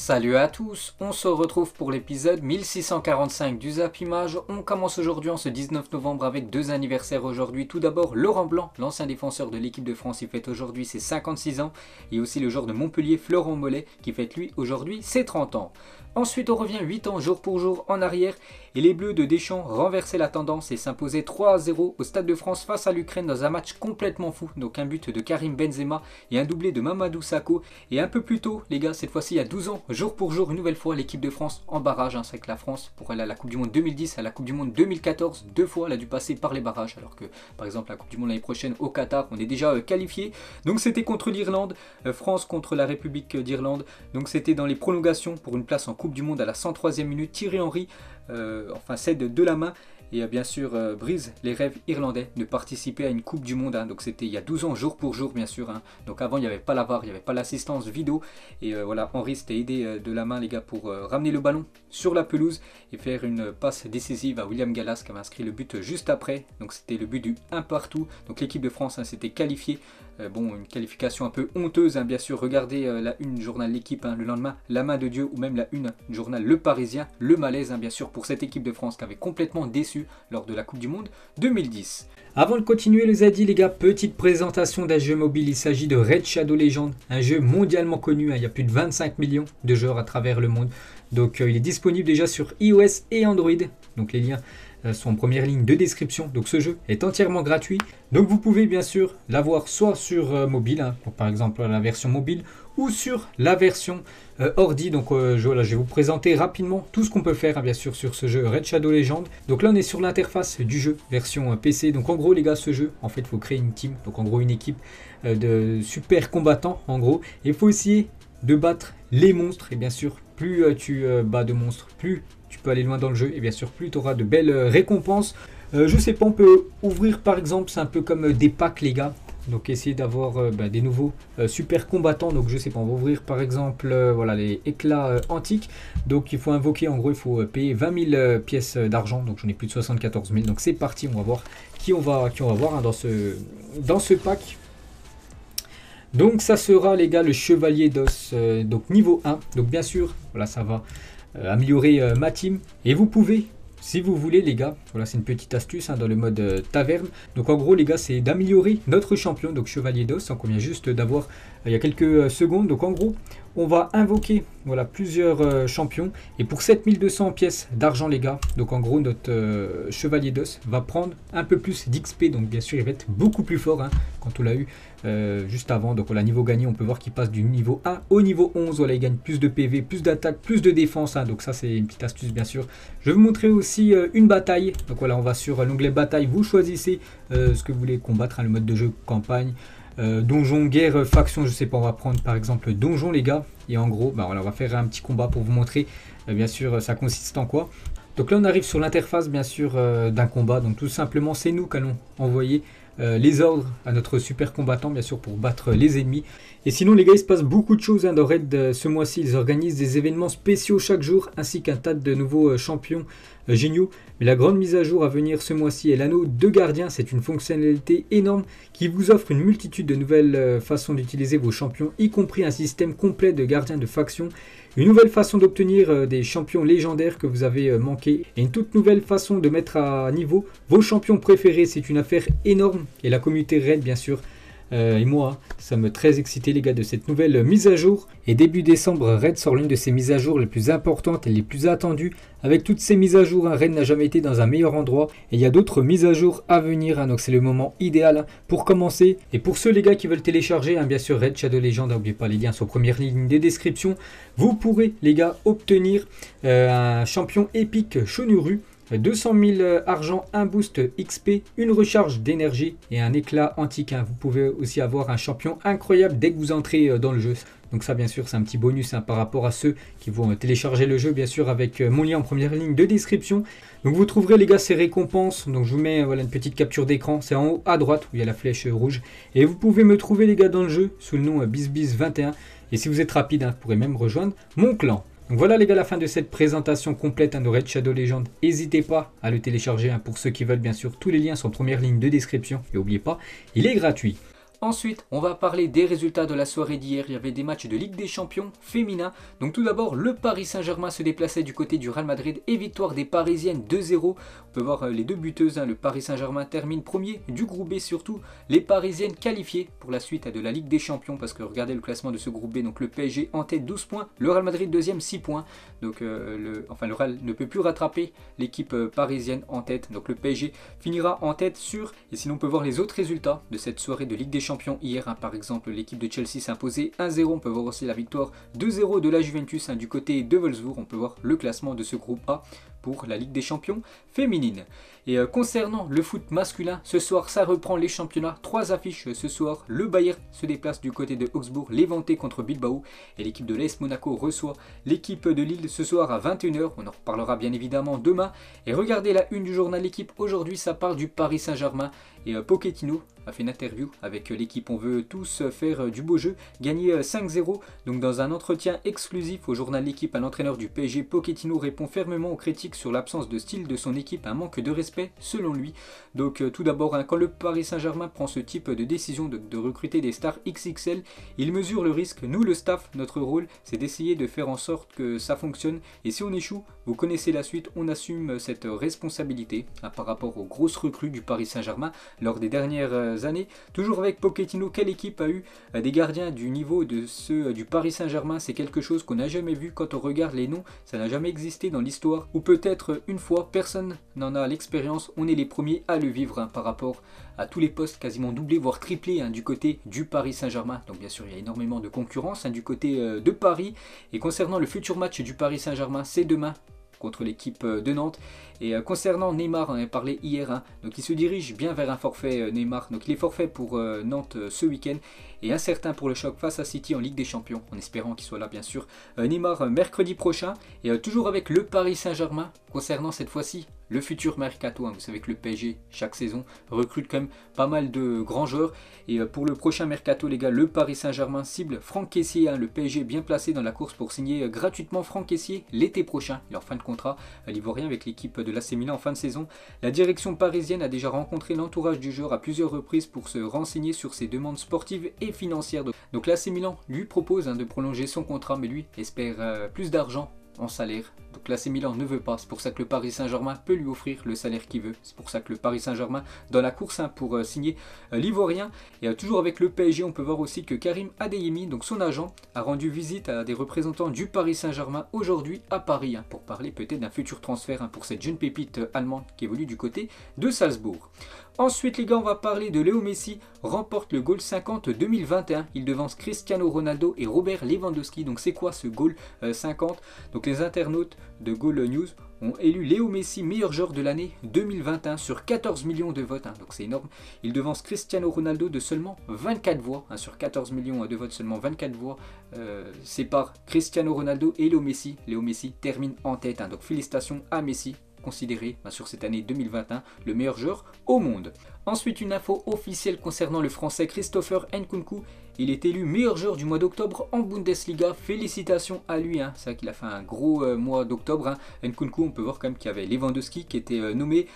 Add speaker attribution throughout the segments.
Speaker 1: Salut à tous, on se retrouve pour l'épisode 1645 du Zap Image. On commence aujourd'hui en ce 19 novembre avec deux anniversaires aujourd'hui. Tout d'abord Laurent Blanc, l'ancien défenseur de l'équipe de France, il fête aujourd'hui ses 56 ans. Et aussi le joueur de Montpellier, Florent Mollet, qui fête lui aujourd'hui ses 30 ans. Ensuite on revient 8 ans jour pour jour en arrière et les Bleus de Deschamps renversaient la tendance et s'imposaient 3-0 au Stade de France face à l'Ukraine dans un match complètement fou. Donc un but de Karim Benzema et un doublé de Mamadou Sakho. Et un peu plus tôt les gars, cette fois-ci il y a 12 ans, jour pour jour, une nouvelle fois l'équipe de France en barrage. C'est que la France, pour aller à la Coupe du Monde 2010, à la Coupe du Monde 2014, deux fois elle a dû passer par les barrages. Alors que par exemple la Coupe du Monde l'année prochaine au Qatar, on est déjà qualifié. Donc c'était contre l'Irlande, France contre la République d'Irlande. Donc c'était dans les prolongations pour une place en Coupe du Monde à la 103e minute. Thierry Henry cède de la main et bien sûr brise les rêves irlandais de participer à une Coupe du Monde. Donc c'était il y a 12 ans jour pour jour bien sûr. Donc avant il n'y avait pas la VAR, il n'y avait pas l'assistance vidéo. Et voilà, Henry s'était aidé de la main les gars pour ramener le ballon sur la pelouse et faire une passe décisive à William Gallas qui avait inscrit le but juste après. Donc c'était le but du 1 partout. Donc l'équipe de France s'était qualifiée. Une qualification un peu honteuse, bien sûr. Regardez la une journal L'équipe le lendemain, la main de Dieu, ou même la une journal Le Parisien, le malaise bien sûr pour cette équipe de France qui avait complètement déçu lors de la Coupe du Monde 2010. Avant de continuer les Zadi les gars, petite présentation d'un jeu mobile. Il s'agit de Raid Shadow Legends, un jeu mondialement connu. Il y a plus de 25 millions de joueurs à travers le monde. Donc il est disponible déjà sur iOS et Android. Donc les liens sont en première ligne de description. Donc ce jeu est entièrement gratuit. Donc vous pouvez bien sûr l'avoir soit sur mobile, donc par exemple la version mobile, ou sur la version ordi. Donc je vais vous présenter rapidement tout ce qu'on peut faire bien sûr sur ce jeu Raid Shadow Legends. Donc là on est sur l'interface du jeu version PC. Donc en gros les gars, ce jeu en fait il faut créer une team, donc en gros une équipe de super combattants en gros. Et il faut essayer de battre les monstres. Et bien sûr plus tu bats de monstres, plus tu peux aller loin dans le jeu, et bien sûr plus tu auras de belles récompenses. Je sais pas, on peut ouvrir par exemple, c'est un peu comme des packs les gars. Donc essayer d'avoir des nouveaux super combattants. Donc je sais pas, on va ouvrir par exemple les éclats antiques. Donc il faut invoquer, en gros il faut payer 20 000 pièces d'argent. Donc j'en ai plus de 74 000. Donc c'est parti, on va voir qui on va voir dans ce pack. Donc ça sera les gars le chevalier d'os, donc niveau 1. Donc bien sûr, voilà, ça va améliorer ma team. Et vous pouvez, si vous voulez les gars, voilà, c'est une petite astuce dans le mode taverne. Donc en gros les gars, c'est d'améliorer notre champion, donc chevalier d'os, qu'on vient juste d'avoir il y a quelques secondes. Donc en gros, on va invoquer plusieurs champions. Et pour 7200 pièces d'argent les gars, donc en gros notre chevalier d'os va prendre un peu plus d'XP. Donc bien sûr il va être beaucoup plus fort quand on l'a eu juste avant. Donc voilà, niveau gagné, on peut voir qu'il passe du niveau 1 au niveau 11. Voilà, il gagne plus de PV, plus d'attaque, plus de défense. Donc ça c'est une petite astuce bien sûr. Je vais vous montrer aussi une bataille. Donc voilà, on va sur l'onglet bataille. Vous choisissez ce que vous voulez combattre, le mode de jeu campagne. Donjon, guerre, faction, je sais pas, on va prendre par exemple donjon les gars. Et en gros, on va faire un petit combat pour vous montrer bien sûr ça consiste en quoi. Donc là on arrive sur l'interface bien sûr d'un combat. Donc tout simplement c'est nous qui allons envoyer les ordres à notre super combattant bien sûr pour battre les ennemis. Et sinon les gars, il se passe beaucoup de choses dans Raid ce mois-ci. Ils organisent des événements spéciaux chaque jour ainsi qu'un tas de nouveaux champions géniaux. Mais la grande mise à jour à venir ce mois-ci est l'anneau de gardien. C'est une fonctionnalité énorme qui vous offre une multitude de nouvelles façons d'utiliser vos champions, y compris un système complet de gardiens de faction, une nouvelle façon d'obtenir des champions légendaires que vous avez manqué, et une toute nouvelle façon de mettre à niveau vos champions préférés. C'est une affaire énorme et la communauté Raid bien sûr et moi, ça me très excité les gars de cette nouvelle mise à jour. Et début décembre, Raid sort l'une de ses mises à jour les plus importantes et les plus attendues. Avec toutes ces mises à jour, Raid n'a jamais été dans un meilleur endroit. Et il y a d'autres mises à jour à venir, donc c'est le moment idéal pour commencer. Et pour ceux les gars qui veulent télécharger, bien sûr Raid Shadow Legends, n'oubliez pas les liens sur première ligne des descriptions. Vous pourrez les gars obtenir un champion épique Shonuru, 200 000 argent, un boost XP, une recharge d'énergie et un éclat antique. Vous pouvez aussi avoir un champion incroyable dès que vous entrez dans le jeu. Donc ça bien sûr c'est un petit bonus par rapport à ceux qui vont télécharger le jeu bien sûr avec mon lien en première ligne de description. Donc vous trouverez les gars ces récompenses. Donc je vous mets une petite capture d'écran. C'est en haut à droite où il y a la flèche rouge. Et vous pouvez me trouver les gars dans le jeu sous le nom BizBiz21. Et si vous êtes rapide, vous pourrez même rejoindre mon clan. Donc voilà les gars, la fin de cette présentation complète de Raid Shadow Legends. N'hésitez pas à le télécharger pour ceux qui veulent bien sûr. Tous les liens sont en première ligne de description. Et n'oubliez pas, il est gratuit. Ensuite, on va parler des résultats de la soirée d'hier. Il y avait des matchs de Ligue des Champions féminins. Donc tout d'abord, le Paris Saint-Germain se déplaçait du côté du Real Madrid et victoire des Parisiennes 2-0. On peut voir les deux buteuses. Le Paris Saint-Germain termine premier du groupe B, surtout les Parisiennes qualifiées pour la suite de la Ligue des Champions. Parce que regardez le classement de ce groupe B. Donc le PSG en tête 12 points, le Real Madrid deuxième 6 points. Donc le Real ne peut plus rattraper l'équipe parisienne en tête. Donc le PSG finira en tête sûr. Et sinon on peut voir les autres résultats de cette soirée de Ligue des Champions hier. Par exemple, l'équipe de Chelsea s'est imposée 1-0. On peut voir aussi la victoire 2-0 de la Juventus du côté de Wolfsburg. On peut voir le classement de ce groupe A pour la Ligue des Champions féminine. Et concernant le foot masculin, ce soir ça reprend les championnats. 3 affiches ce soir. Le Bayern se déplace du côté de Augsbourg, Levante contre Bilbao. Et l'équipe de l'AS Monaco reçoit l'équipe de Lille ce soir à 21h. On en reparlera bien évidemment demain. Et regardez la une du journal L'équipe. Aujourd'hui ça part du Paris Saint-Germain. Et Pochettino a fait une interview avec l'équipe. On veut tous faire du beau jeu, gagner 5-0. Donc dans un entretien exclusif au journal L'équipe, un entraîneur du PSG, Pochettino répond fermement aux critiques sur l'absence de style de son équipe, un manque de respect selon lui. Donc tout d'abord, quand le Paris Saint-Germain prend ce type de décision de recruter des stars XXL, il mesure le risque. Nous, le staff, notre rôle, c'est d'essayer de faire en sorte que ça fonctionne. Et si on échoue, vous connaissez la suite, on assume cette responsabilité par rapport aux grosses recrues du Paris Saint-Germain lors des dernières années. Toujours avec Pochettino, quelle équipe a eu des gardiens du niveau de ceux du Paris Saint-Germain? C'est quelque chose qu'on n'a jamais vu quand on regarde les noms. Ça n'a jamais existé dans l'histoire. Ou peut-être une fois, personne n'en a l'expérience. On est les premiers à le vivre par rapport à tous les postes quasiment doublés, voire triplés du côté du Paris Saint-Germain. Donc bien sûr, il y a énormément de concurrence du côté de Paris. Et concernant le futur match du Paris Saint-Germain, c'est demain contre l'équipe de Nantes. Et concernant Neymar, on en a parlé hier, donc il se dirige bien vers un forfait Neymar. Donc il est forfait pour Nantes ce week-end et incertain pour le choc face à City en Ligue des Champions, en espérant qu'il soit là bien sûr. Neymar mercredi prochain. Et toujours avec le Paris Saint-Germain, concernant cette fois-ci le futur mercato. Vous savez que le PSG chaque saison recrute quand même pas mal de grands joueurs. Et pour le prochain mercato les gars, le Paris Saint-Germain cible Franck Kessié, le PSG bien placé dans la course pour signer gratuitement Franck Kessié l'été prochain. Il est en fin de contrat, l'Ivoirien, avec l'équipe de l'AC Milan en fin de saison. La direction parisienne a déjà rencontré l'entourage du joueur à plusieurs reprises pour se renseigner sur ses demandes sportives et financières. Donc l'AC Milan lui propose de prolonger son contrat, mais lui espère plus d'argent en salaire. Donc l'AC Milan ne veut pas, c'est pour ça que le Paris Saint-Germain peut lui offrir le salaire qu'il veut. C'est pour ça que le Paris Saint-Germain dans la course pour signer l'Ivoirien. Et toujours avec le PSG, on peut voir aussi que Karim Adeyemi, donc son agent, a rendu visite à des représentants du Paris Saint-Germain aujourd'hui à Paris pour parler peut-être d'un futur transfert pour cette jeune pépite allemande qui évolue du côté de Salzbourg. Ensuite les gars, on va parler de Léo Messi, remporte le Goal 50 2021. Il devance Cristiano Ronaldo et Robert Lewandowski. Donc c'est quoi ce Goal 50? Donc les internautes de Goal News ont élu Léo Messi meilleur joueur de l'année 2021 sur 14 millions de votes. Donc c'est énorme. Il devance Cristiano Ronaldo de seulement 24 voix. Sur 14 millions de votes, seulement 24 voix séparent Cristiano Ronaldo et Léo Messi. Léo Messi termine en tête. Donc félicitations à Messi, considéré sur cette année 2021 le meilleur joueur au monde. Ensuite, une info officielle concernant le français Christopher Nkunku. Il est élu meilleur joueur du mois d'octobre en Bundesliga. Félicitations à lui. C'est vrai qu'il a fait un gros mois d'octobre. Nkunku, on peut voir quand même qu'il y avait Lewandowski qui était nommé,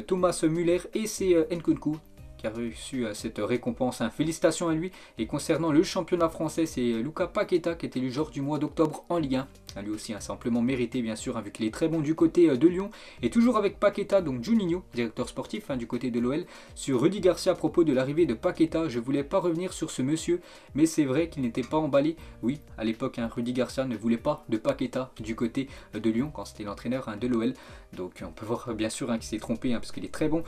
Speaker 1: Thomas Müller, et c'est Nkunku qui a reçu cette récompense. Félicitations à lui. Et concernant le championnat français, c'est Lucas Paqueta qui était le joueur du mois d'octobre en Ligue 1. Lui aussi, c'est amplement mérité bien sûr, vu qu'il est très bon du côté de Lyon. Et toujours avec Paqueta, donc Juninho, directeur sportif du côté de l'OL, sur Rudy Garcia à propos de l'arrivée de Paqueta. Je voulais pas revenir sur ce monsieur, mais c'est vrai qu'il n'était pas emballé. Oui, à l'époque, Rudy Garcia ne voulait pas de Paqueta du côté de Lyon quand c'était l'entraîneur de l'OL. Donc on peut voir bien sûr qu'il s'est trompé, parce qu'il est très bon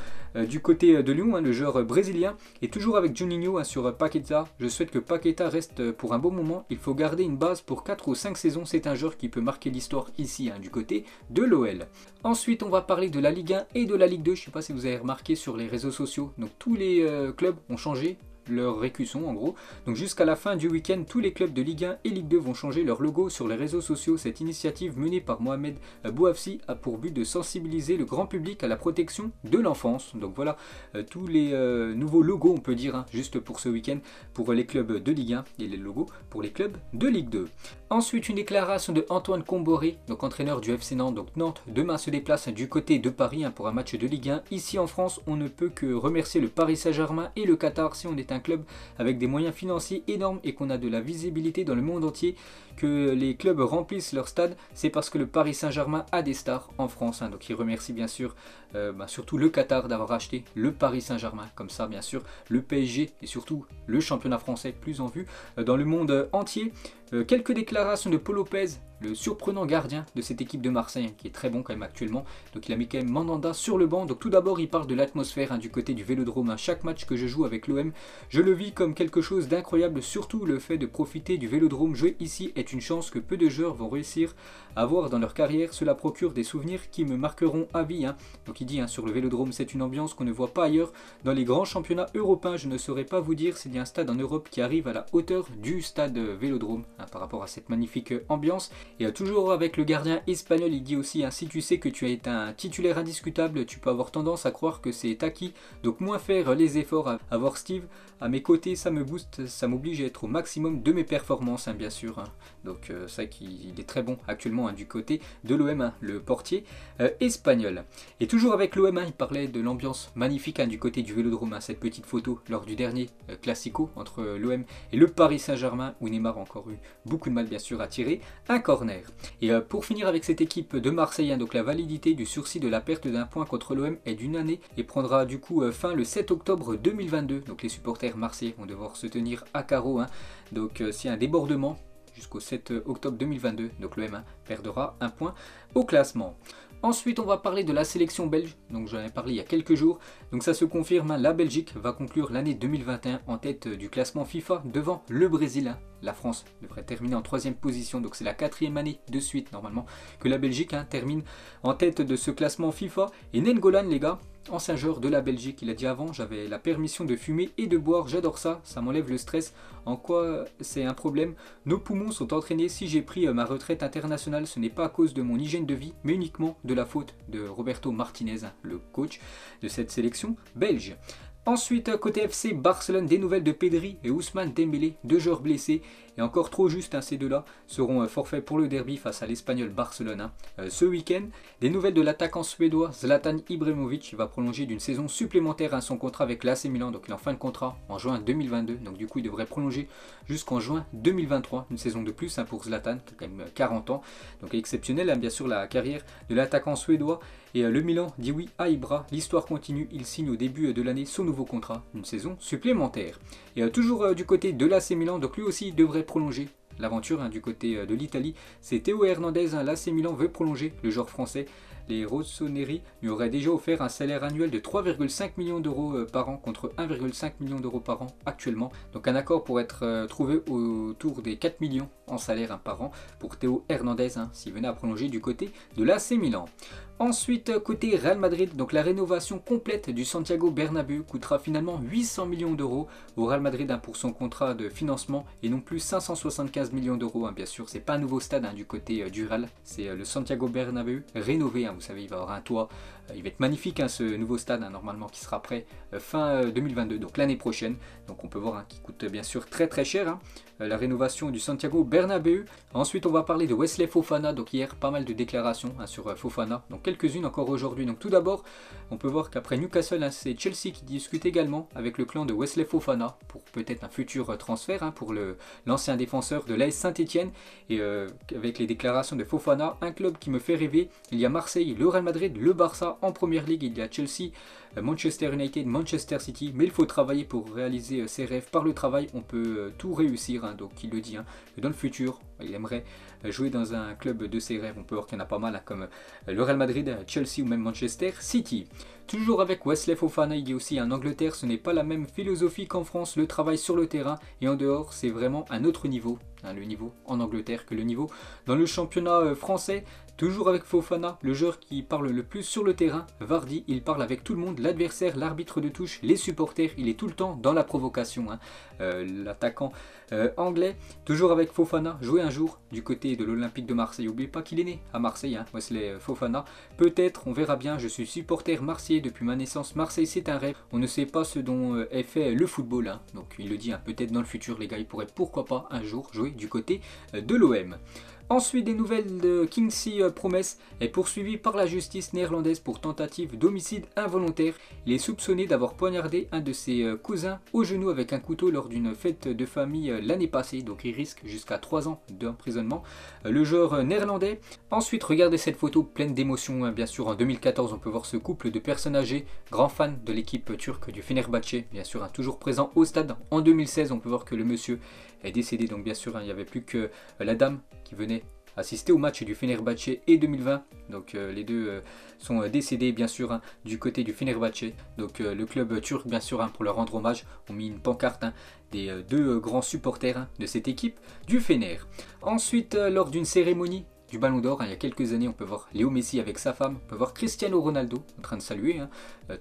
Speaker 1: du côté de Lyon, le joueur brésilien. Et toujours avec Juninho sur Paqueta. Je souhaite que Paqueta reste pour un bon moment. Il faut garder une base pour 4 ou 5 saisons. C'est un joueur qui peut marquer l'histoire ici du côté de l'OL. Ensuite, on va parler de la Ligue 1 et de la Ligue 2. Je ne sais pas si vous avez remarqué sur les réseaux sociaux. Donc tous les clubs ont changé leur écusson en gros. Donc jusqu'à la fin du week-end, tous les clubs de Ligue 1 et Ligue 2 vont changer leur logo sur les réseaux sociaux. Cette initiative menée par Mohamed Bouafsi a pour but de sensibiliser le grand public à la protection de l'enfance. Donc voilà tous les nouveaux logos, on peut dire, juste pour ce week-end, pour les clubs de Ligue 1 et les logos pour les clubs de Ligue 2. Ensuite, une déclaration de Antoine Comboré, donc entraîneur du FC Nantes. Donc Nantes demain se déplace du côté de Paris pour un match de Ligue 1. Ici en France, on ne peut que remercier le Paris Saint-Germain et le Qatar. Si on est un un club avec des moyens financiers énormes et qu'on a de la visibilité dans le monde entier, que les clubs remplissent leur stade, c'est parce que le Paris Saint-Germain a des stars en France. Donc il remercie bien sûr surtout le Qatar d'avoir acheté le Paris Saint-Germain. Comme ça bien sûr le PSG et surtout le championnat français plus en vue dans le monde entier. Quelques déclarations de Paul Lopez, le surprenant gardien de cette équipe de Marseille, qui est très bon quand même actuellement. Donc il a mis quand même Mandanda sur le banc. Donc tout d'abord il parle de l'atmosphère du côté du Vélodrome. Chaque match que je joue avec l'OM, je le vis comme quelque chose d'incroyable. Surtout le fait de profiter du Vélodrome. Jouer ici est une chance que peu de joueurs vont réussir à avoir dans leur carrière. Cela procure des souvenirs qui me marqueront à vie. Donc il dit sur le Vélodrome, c'est une ambiance qu'on ne voit pas ailleurs. Dans les grands championnats européens, je ne saurais pas vous dire s'il y a un stade en Europe qui arrive à la hauteur du stade Vélodrome par rapport à cette magnifique ambiance. Et toujours avec le gardien espagnol, il dit aussi si tu sais que tu es un titulaire indiscutable, tu peux avoir tendance à croire que c'est acquis. Donc moins faire les efforts. Avoir Steve à mes côtés, ça me booste, ça m'oblige à être au maximum de mes performances, bien sûr. Donc c'est vrai qu'il est très bon actuellement du côté de l'OM, le portier espagnol. Et toujours avec l'OM, il parlait de l'ambiance magnifique du côté du Vélodrome. Cette petite photo lors du dernier Classico entre l'OM et le Paris Saint-Germain, où Neymar a encore eu beaucoup de mal bien sûr à tirer un corner. Et pour finir avec cette équipe de Marseille, donc la validité du sursis de la perte d'un point contre l'OM est d'une année et prendra du coup fin le 7 octobre 2022. Donc les supporters marseillais vont devoir se tenir à carreau. Donc s'il y a un débordement jusqu'au 7 octobre 2022, donc l'OM perdra un point au classement. Ensuite, on va parler de la sélection belge, donc j'en ai parlé il y a quelques jours. Donc ça se confirme, la Belgique va conclure l'année 2021 en tête du classement FIFA devant le Brésil. La France devrait terminer en 3e position, donc c'est la 4e année de suite normalement que la Belgique termine en tête de ce classement FIFA. Et Nainggolan, les gars, ancien joueur de la Belgique, il a dit avant, j'avais la permission de fumer et de boire, j'adore ça, ça m'enlève le stress. En quoi c'est un problème? Nos poumons sont entraînés, si j'ai pris ma retraite internationale, ce n'est pas à cause de mon hygiène de vie, mais uniquement de la faute de Roberto Martinez, le coach de cette sélection belge. Ensuite, côté FC Barcelone, des nouvelles de Pedri et Ousmane Dembélé, 2 joueurs blessés. Et encore trop juste, ces deux-là seront forfaits pour le derby face à l'Espagnol Barcelone ce week-end. Des nouvelles de l'attaquant suédois Zlatan Ibrahimovic, il va prolonger d'une saison supplémentaire son contrat avec l'AC Milan. Donc il est en fin de contrat en juin 2022. Donc du coup, il devrait prolonger jusqu'en juin 2023. Une saison de plus pour Zlatan, qui a quand même 40 ans. Donc exceptionnel, bien sûr, la carrière de l'attaquant suédois. Et le Milan dit oui à Ibra. L'histoire continue. Il signe au début de l'année son nouveau contrat, une saison supplémentaire. Et toujours du côté de l'AC Milan, donc lui aussi devrait prolonger l'aventure du côté de l'Italie. C'est Théo Hernandez, l'AC Milan veut prolonger le joueur français. Les Rossoneri lui auraient déjà offert un salaire annuel de 3,5 millions d'euros par an contre 1,5 million d'euros par an actuellement. Donc un accord pourrait être trouvé autour des 4 millions en salaire par an pour Théo Hernandez s'il venait à prolonger du côté de l'AC Milan. Ensuite, côté Real Madrid, donc la rénovation complète du Santiago Bernabéu coûtera finalement 800 millions d'euros au Real Madrid pour son contrat de financement et non plus 575 millions d'euros. Bien sûr, c'est pas un nouveau stade du côté du Real, c'est le Santiago Bernabéu rénové. Vous savez, il va avoir un toit, il va être magnifique ce nouveau stade normalement qui sera prêt fin 2022, donc l'année prochaine. Donc on peut voir qu'il coûte bien sûr très très cher. La rénovation du Santiago Bernabéu. Ensuite, on va parler de Wesley Fofana. Donc hier, pas mal de déclarations sur Fofana. Donc quelques-unes encore aujourd'hui. Donc tout d'abord, on peut voir qu'après Newcastle, c'est Chelsea qui discute également avec le clan de Wesley Fofana pour peut-être un futur transfert pour l'ancien défenseur de l'AS Saint-Etienne. Et avec les déclarations de Fofana, un club qui me fait rêver. Il y a Marseille, le Real Madrid, le Barça en première ligue. Il y a Chelsea, Manchester United, Manchester City. Mais il faut travailler pour réaliser ses rêves. Par le travail, on peut tout réussir. Donc il le dit, que dans le futur, il aimerait jouer dans un club de ses rêves. On peut voir qu'il y en a pas mal comme le Real Madrid, Chelsea ou même Manchester City. Toujours avec Wesley Fofana, il dit aussi en Angleterre, ce n'est pas la même philosophie qu'en France. Le travail sur le terrain et en dehors, c'est vraiment un autre niveau. Le niveau en Angleterre que le niveau dans le championnat français. Toujours avec Fofana, le joueur qui parle le plus sur le terrain. Vardy, il parle avec tout le monde, l'adversaire, l'arbitre de touche, les supporters. Il est tout le temps dans la provocation. L'attaquant anglais. Toujours avec Fofana, jouer un jour du côté de l'Olympique de Marseille. N'oubliez pas qu'il est né à Marseille, Wesley Fofana. Peut-être, on verra bien. Je suis supporter marseillais depuis ma naissance. Marseille, c'est un rêve. On ne sait pas ce dont est fait le football. Donc il le dit, peut-être dans le futur, les gars, il pourrait pourquoi pas un jour jouer du côté de l'OM. Ensuite, des nouvelles de Kingsley Promes est poursuivi par la justice néerlandaise pour tentative d'homicide involontaire. Il est soupçonné d'avoir poignardé un de ses cousins au genou avec un couteau lors d'une fête de famille l'année passée, donc il risque jusqu'à 3 ans d'emprisonnement. Le joueur néerlandais. Ensuite, regardez cette photo pleine d'émotions, hein. Bien sûr, en 2014, on peut voir ce couple de personnes âgées, grands fans de l'équipe turque du Fenerbahçe, bien sûr, hein, toujours présent au stade. En 2016, on peut voir que le monsieur est décédé, donc bien sûr, hein, il n'y avait plus que la dame qui venait assister au match du Fenerbahçe et 2020, donc les deux sont décédés bien sûr, hein, du côté du Fenerbahçe. Donc le club turc bien sûr, hein, pour leur rendre hommage, ont mis une pancarte, hein, des deux grands supporters, hein, de cette équipe du Fener. Ensuite, lors d'une cérémonie du Ballon d'Or, hein, il y a quelques années, on peut voir Léo Messi avec sa femme, on peut voir Cristiano Ronaldo en train de saluer, hein,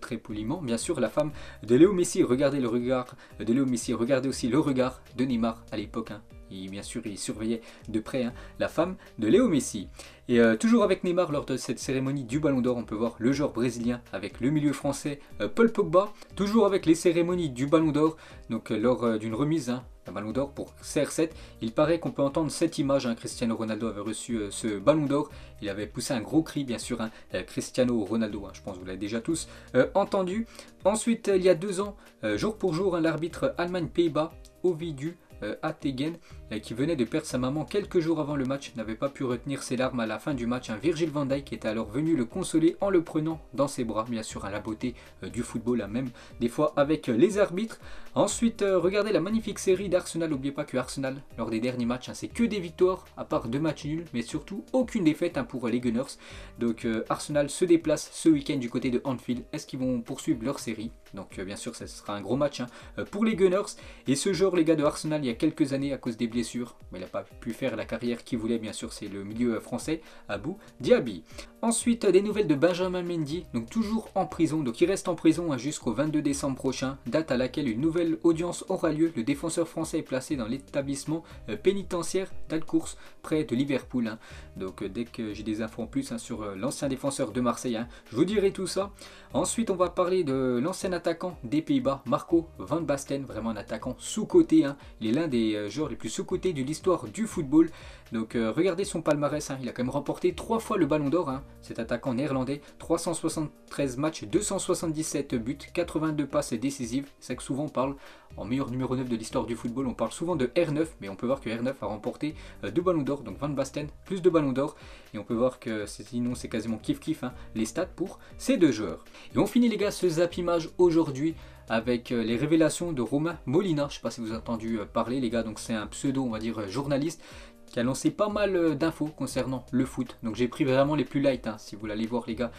Speaker 1: très poliment bien sûr, la femme de Léo Messi. Regardez le regard de Léo Messi, regardez aussi le regard de Neymar à l'époque, hein. Bien sûr, il surveillait de près, hein, la femme de Léo Messi. Et toujours avec Neymar, lors de cette cérémonie du Ballon d'Or, on peut voir le joueur brésilien avec le milieu français Paul Pogba. Toujours avec les cérémonies du Ballon d'Or, donc lors d'une remise, hein, un Ballon d'Or pour CR7, il paraît qu'on peut entendre cette image, hein. Cristiano Ronaldo avait reçu ce Ballon d'Or, il avait poussé un gros cri bien sûr, hein, Cristiano Ronaldo, hein, je pense que vous l'avez déjà tous entendu. Ensuite, il y a 2 ans, jour pour jour, hein, l'arbitre Allemagne-Pays-Bas, Ovidiu Ategen, qui venait de perdre sa maman quelques jours avant le match, n'avait pas pu retenir ses larmes à la fin du match. Virgil van Dijk était alors venu le consoler en le prenant dans ses bras, bien sûr, à la beauté du football, même des fois avec les arbitres. Ensuite, regardez la magnifique série d'Arsenal. N'oubliez pas que Arsenal, lors des derniers matchs, hein, c'est que des victoires, à part 2 matchs nuls, mais surtout aucune défaite, hein, pour les Gunners. Donc Arsenal se déplace ce week-end du côté de Anfield. Est-ce qu'ils vont poursuivre leur série? Donc bien sûr, ce sera un gros match, hein, pour les Gunners. Et ce joueur, les gars de Arsenal, il y a quelques années, à cause des blessures, mais il n'a pas pu faire la carrière qu'il voulait, bien sûr, c'est le milieu français, Abou Diaby. Ensuite, des nouvelles de Benjamin Mendy, donc toujours en prison, donc il reste en prison, hein, jusqu'au 22 décembre prochain, date à laquelle une nouvelle audience aura lieu. Le défenseur français est placé dans l'établissement pénitentiaire d'Alcours, près de Liverpool, hein. Donc dès que j'ai des infos en plus, hein, sur l'ancien défenseur de Marseille, hein, je vous dirai tout ça. Ensuite, on va parler de l'ancien attaquant des Pays-Bas, Marco van Basten, vraiment un attaquant sous-coté, hein. Il est l'un des joueurs les plus sous-cotés de l'histoire du football. Donc regardez son palmarès, hein. Il a quand même remporté 3 fois le Ballon d'Or, hein, cet attaquant néerlandais, 373 matchs, 277 buts, 82 passes décisives. C'est que souvent on parle, en meilleur numéro 9 de l'histoire du football, on parle souvent de R9, mais on peut voir que R9 a remporté 2 Ballons d'Or, donc Van Basten plus de Ballons d'Or, et on peut voir que sinon c'est quasiment kiff-kiff, hein, les stats pour ces deux joueurs. Et on finit les gars ce Zapimage aujourd'hui avec les révélations de Romain Molina. Je ne sais pas si vous avez entendu parler les gars, donc c'est un pseudo, on va dire, journaliste, qui a lancé pas mal d'infos concernant le foot. Donc j'ai pris vraiment les plus light, hein. Si vous voulez aller voir les gars,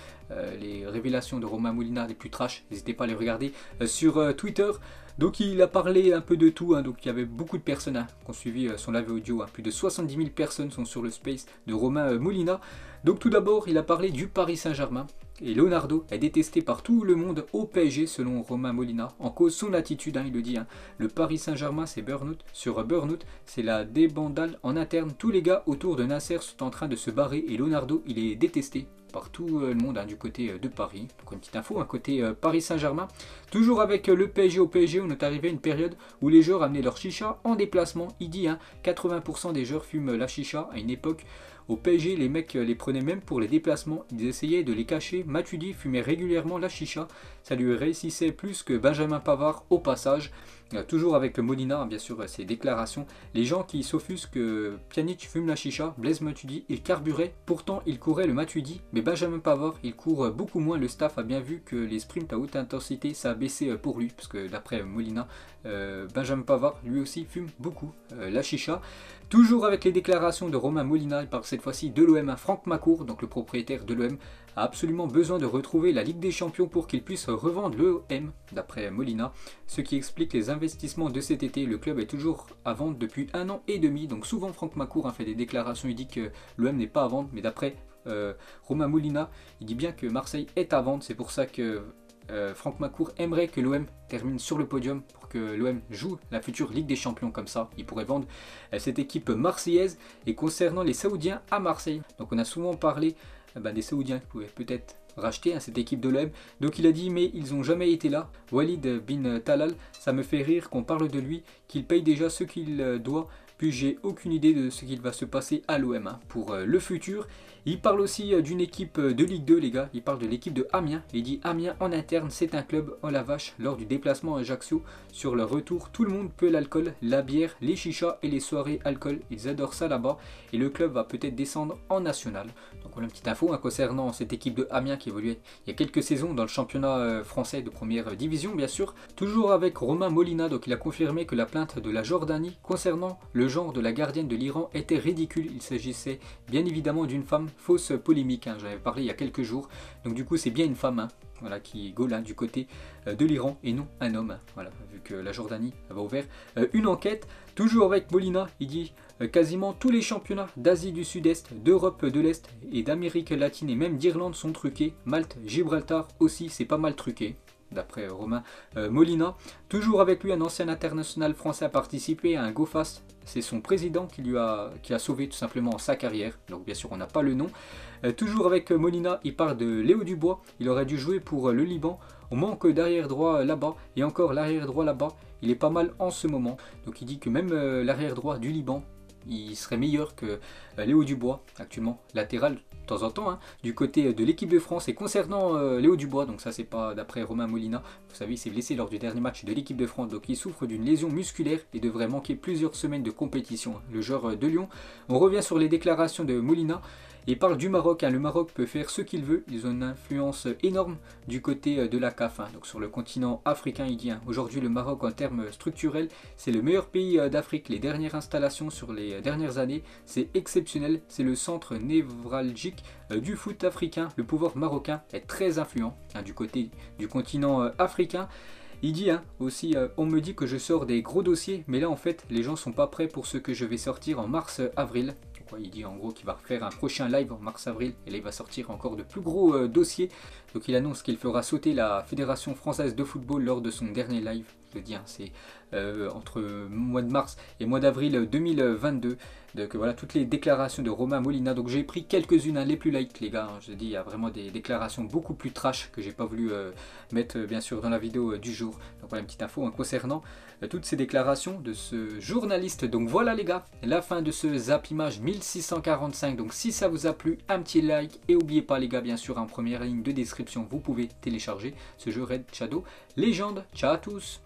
Speaker 1: les révélations de Romain Molina les plus trash, n'hésitez pas à les regarder sur Twitter. Donc il a parlé un peu de tout, hein. Donc il y avait beaucoup de personnes, hein, qui ont suivi son live audio, hein. Plus de 70 000 personnes sont sur le space de Romain Molina. Donc tout d'abord il a parlé du Paris Saint-Germain. Et Leonardo est détesté par tout le monde au PSG selon Romain Molina. En cause son attitude, hein, il le dit, hein. Le Paris Saint-Germain c'est burn-out sur burn-out, c'est la débandale en interne. Tous les gars autour de Nasser sont en train de se barrer et Leonardo il est détesté par tout le monde, hein, du côté de Paris. Donc une petite info, un côté Paris Saint-Germain. Toujours avec le PSG, au PSG on est arrivé à une période où les joueurs amenaient leur chicha en déplacement. Il dit, hein, 80% des joueurs fument la chicha à une époque. Au PSG, les mecs les prenaient même pour les déplacements, ils essayaient de les cacher. Matuidi fumait régulièrement la chicha, ça lui réussissait plus que Benjamin Pavard au passage. Toujours avec Molina, bien sûr, ses déclarations. Les gens qui s'offusquent que Pjanic fume la chicha, Blaise Matuidi, il carburait, pourtant il courait le Matuidi, mais Benjamin Pavard, il court beaucoup moins. Le staff a bien vu que les sprints à haute intensité, ça a baissé pour lui, parce que d'après Molina, Benjamin Pavard, lui aussi, fume beaucoup la chicha. Toujours avec les déclarations de Romain Molina, il parle cette fois-ci de l'OM. Franck Macourt, donc le propriétaire de l'OM, a absolument besoin de retrouver la Ligue des Champions pour qu'il puisse revendre l'OM, d'après Molina. Ce qui explique les investissements de cet été. Le club est toujours à vendre depuis 1 an et demi. Donc souvent Franck Macourt a fait des déclarations, il dit que l'OM n'est pas à vendre. Mais d'après Romain Molina, il dit bien que Marseille est à vendre. C'est pour ça que Franck Macourt aimerait que l'OM termine sur le podium pour que l'OM joue la future Ligue des Champions. Comme ça, il pourrait vendre cette équipe marseillaise. Et concernant les Saoudiens à Marseille, donc on a souvent parlé des Saoudiens qui pouvaient peut-être racheter, hein, cette équipe de l'OM. Donc il a dit, mais ils n'ont jamais été là. Walid bin Talal, ça me fait rire qu'on parle de lui, qu'il paye déjà ce qu'il doit, puis j'ai aucune idée de ce qu'il va se passer à l'OM pour le futur. Il parle aussi d'une équipe de Ligue 2 les gars, il parle de l'équipe de Amiens, il dit Amiens en interne c'est un club en la vache. Lors du déplacement à Ajaccio, sur leur retour, tout le monde peut l'alcool, la bière, les chichas et les soirées alcool, ils adorent ça là-bas et le club va peut-être descendre en national. Donc voilà une petite info concernant cette équipe de Amiens qui évoluait il y a quelques saisons dans le championnat français de première division bien sûr. Toujours avec Romain Molina, donc il a confirmé que la plainte de la Jordanie concernant le genre de la gardienne de l'Iran était ridicule, il s'agissait bien évidemment d'une femme, fausse polémique, j'en avais parlé il y a quelques jours, donc du coup c'est bien une femme voilà, qui est Golan du côté de l'Iran et non un homme, voilà, vu que la Jordanie va ouvert une enquête. Toujours avec Molina, il dit quasiment tous les championnats d'Asie du Sud-Est, d'Europe de l'Est et d'Amérique latine et même d'Irlande sont truqués, Malte, Gibraltar aussi c'est pas mal truqué. D'après Romain Molina. Toujours avec lui, un ancien international français a participé à un Go Fast. C'est son président qui a sauvé tout simplement sa carrière. Donc bien sûr on n'a pas le nom. Toujours avec Molina, il parle de Léo Dubois. Il aurait dû jouer pour le Liban. On manque d'arrière droit là-bas. Et encore l'arrière droit là-bas, il est pas mal en ce moment. Donc il dit que même l'arrière droit du Liban, il serait meilleur que Léo Dubois, actuellement latéral de temps en temps, du côté de l'équipe de France. Et concernant Léo Dubois, donc ça c'est pas d'après Romain Molina, vous savez il s'est blessé lors du dernier match de l'équipe de France, donc il souffre d'une lésion musculaire et devrait manquer plusieurs semaines de compétition, le joueur de Lyon. On revient sur les déclarations de Molina. Il parle du Maroc, le Maroc peut faire ce qu'il veut, ils ont une influence énorme du côté de la CAF, donc sur le continent africain il dit. Aujourd'hui le Maroc en termes structurels c'est le meilleur pays d'Afrique, les dernières installations sur les dernières années c'est exceptionnel, c'est le centre névralgique du foot africain, le pouvoir marocain est très influent du côté du continent africain. Il dit aussi, on me dit que je sors des gros dossiers, mais là en fait les gens sont pas prêts pour ce que je vais sortir en mars-avril. Il dit en gros qu'il va faire un prochain live en mars-avril et là il va sortir encore de plus gros dossiers. Donc il annonce qu'il fera sauter la Fédération Française de Football lors de son dernier live. Je dis, c'est entre mois de mars et mois d'avril 2022. Donc voilà toutes les déclarations de Romain Molina. Donc j'ai pris quelques-unes, les plus light les gars. Je dis il y a vraiment des déclarations beaucoup plus trash que j'ai pas voulu mettre bien sûr dans la vidéo du jour. Donc voilà une petite info concernant toutes ces déclarations de ce journaliste. Donc voilà les gars, la fin de ce Zap Image 1645. Donc si ça vous a plu, un petit like et n'oubliez pas les gars bien sûr en première ligne de description vous pouvez télécharger ce jeu Raid Shadow Legends. Ciao à tous.